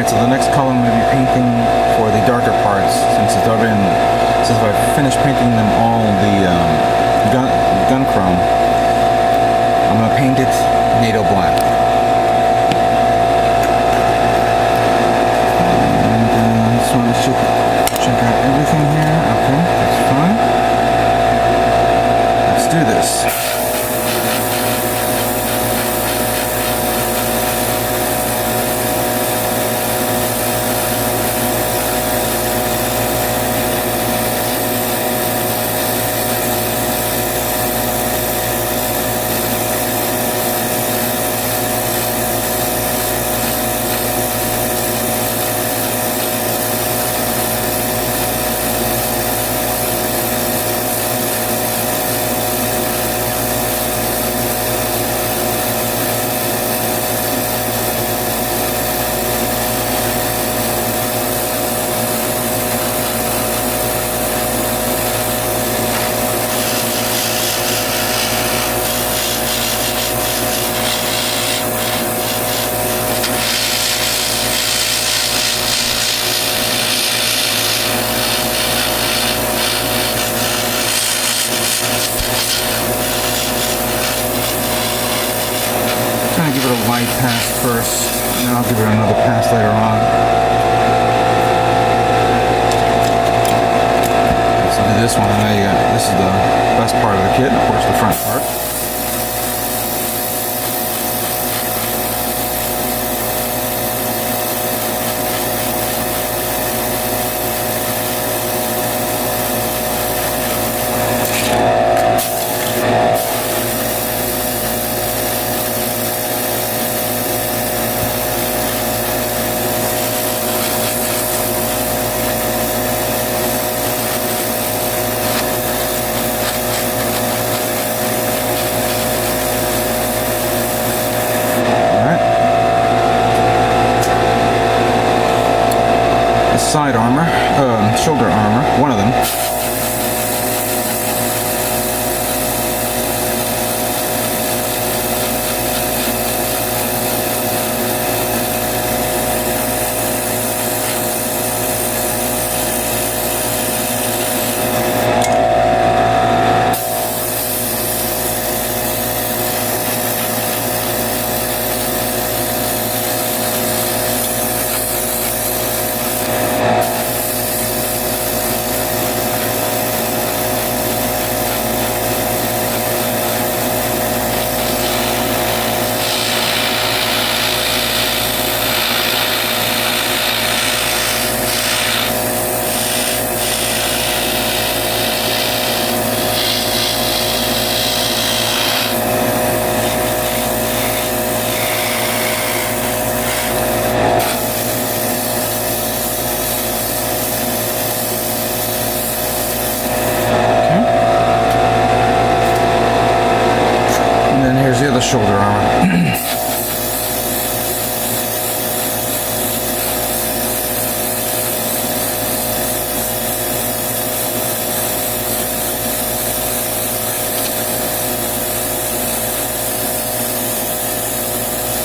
so the next color I'm going to be painting for the darker parts, since I've finished painting them all the gun chrome, I'm going to paint it NATO black. And just want to check out everything here. Okay, that's fine. Let's do this. Give it a light pass first, and then I'll give it another pass later on. Let's do this one. This is the best part of the kit, and of course the front part. Side armor, shoulder armor, one of them. The shoulder armor.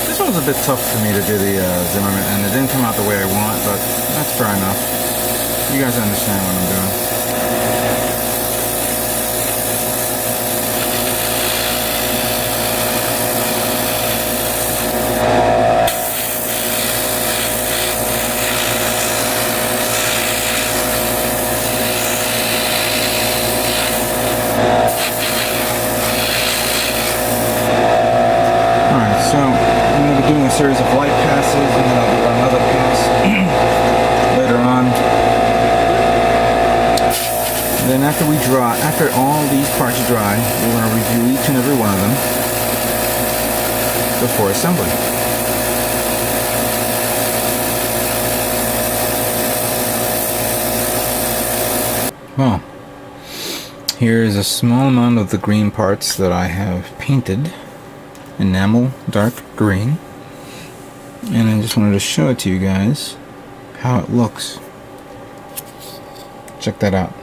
This one's a bit tough for me to do the Zimmerman, and it didn't come out the way I want, but that's fair enough. You guys understand what I'm doing. Doing a series of light passes, and then I'll do another pass later on. And then after all these parts dry, we're going to review each and every one of them before assembly. Well, here is a small amount of the green parts that I have painted enamel dark green. And I just wanted to show it to you guys how it looks. Check that out.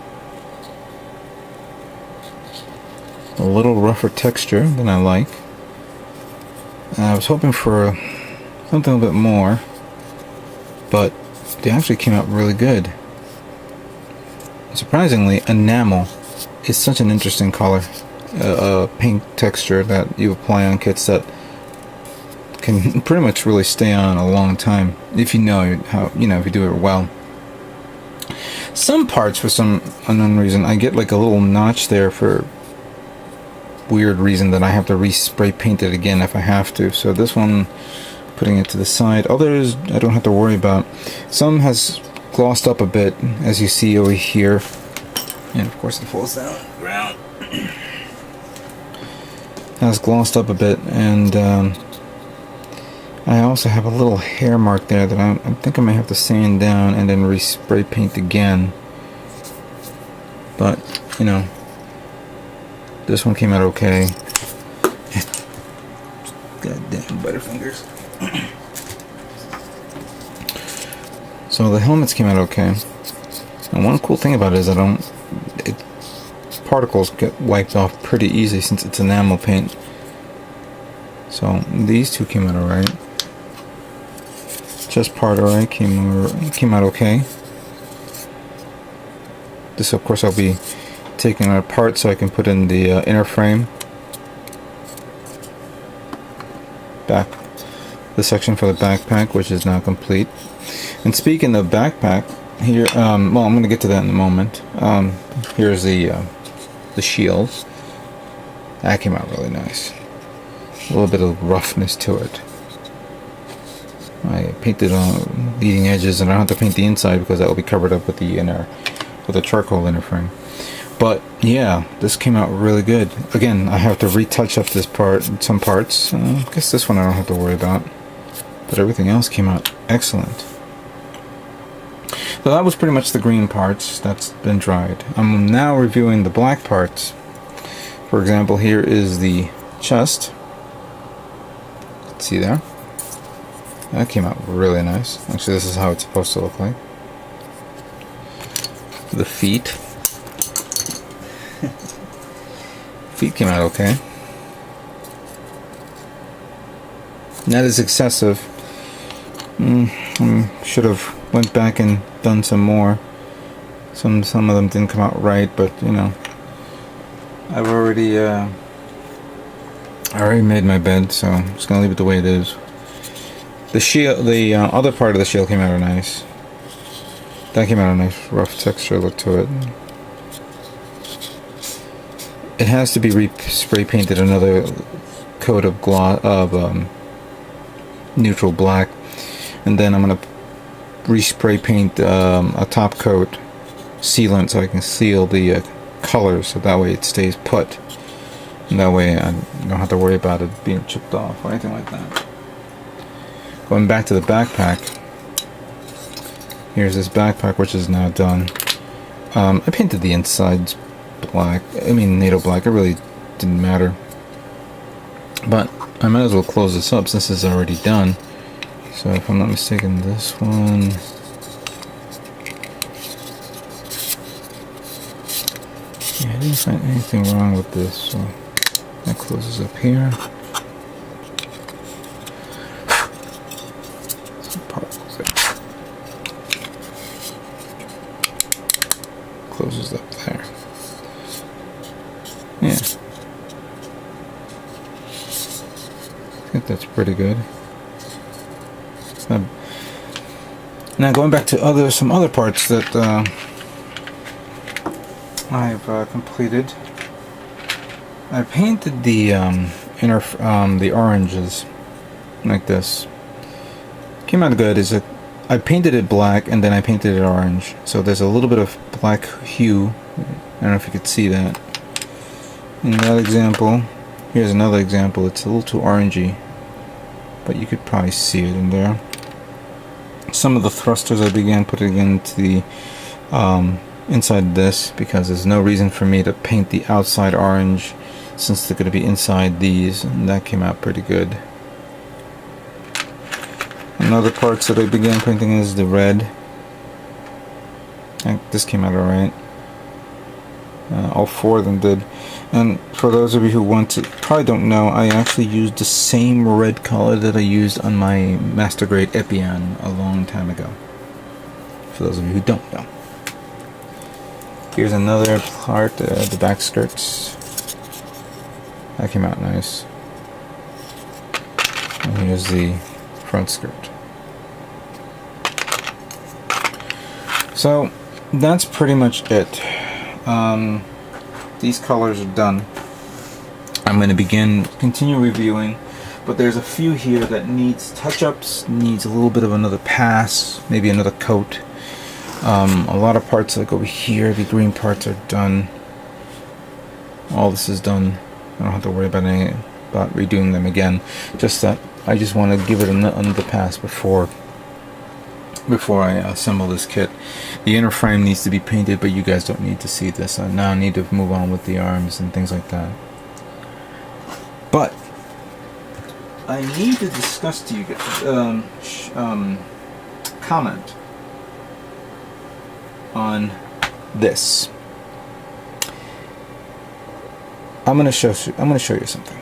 A little rougher texture than I like. I was hoping for something a bit more. but they actually came out really good. Surprisingly, enamel is such an interesting color, paint texture that you apply on kits that can pretty much really stay on a long time if you know how, if you do it well. Some parts, for some unknown reason, I get like a little notch there for weird reason that I have to respray paint it again if I have to. So this one, putting it to the side. Others I don't have to worry about. Some has glossed up a bit, as you see over here, and of course it falls down on the ground. Has glossed up a bit, and I also have a little hair mark there that I think I may have to sand down and then respray paint again. But this one came out okay. Goddamn butterfingers. So the helmets came out okay. And one cool thing about it is particles get wiped off pretty easy since it's enamel paint. So these two came out alright. Chest part alright, came out okay. This of course I'll be taking it apart so I can put in the inner frame. The section for the backpack, which is now complete. And speaking of backpack, here, well, I'm going to get to that in a moment. Here's the shield. That came out really nice. A little bit of roughness to it. I painted on leading edges, and I don't have to paint the inside because that will be covered up with the charcoal inner frame. But yeah, this came out really good. Again, I have to retouch up some parts. I guess this one I don't have to worry about. But everything else came out excellent. So that was pretty much the green parts. That's been dried. I'm now reviewing the black parts. For example, here is the chest. See there? That came out really nice. Actually, this is how it's supposed to look like. The feet. Feet came out okay. Not as excessive. Should have went back and done some more. Some of them didn't come out right, but I've already made my bed, so I'm just gonna leave it the way it is. The shield, the other part of the shield came out nice. That came out a nice rough texture look to it. It has to be spray painted another coat of neutral black, and then I'm gonna respray paint a top coat sealant so I can seal the colors, so that way it stays put, and that way I don't have to worry about it being chipped off or anything like that. Going back to the backpack, here's this backpack which is now done. I painted the insides black, NATO black. It really didn't matter, but I might as well close this up since it's already done. So if I'm not mistaken, this one, yeah, I didn't find anything wrong with this, so that closes up here. Some particles there. Closes up there. Yeah, I think that's pretty good. Now going back to some other parts that I've completed. I painted the the oranges like this. Came out good. I painted it black and then I painted it orange. So there's a little bit of black hue. I don't know if you could see that. In that example, here's another example. It's a little too orangey, but you could probably see it in there. Some of the thrusters I began putting into the inside this because there's no reason for me to paint the outside orange since they're going to be inside these, and that came out pretty good. Another parts that I began painting is the red. This came out alright. All four of them did. And for those of you who probably don't know, I actually used the same red color that I used on my Master Grade Epion a long time ago. For those of you who don't know. Here's another part, the back skirts. That came out nice. And here's the front skirt. So that's pretty much it. These colors are done. I'm going to continue reviewing, but there's a few here that needs touch-ups, needs a little bit of another pass, maybe another coat. A lot of parts like over here, the green parts are done. All this is done. I don't have to worry about redoing them again. Just that I just want to give it another pass before I assemble this kit. The inner frame needs to be painted, but you guys don't need to see this. I now need to move on with the arms and things like that. But I need to discuss to you guys, comment on this. I'm going to show you something.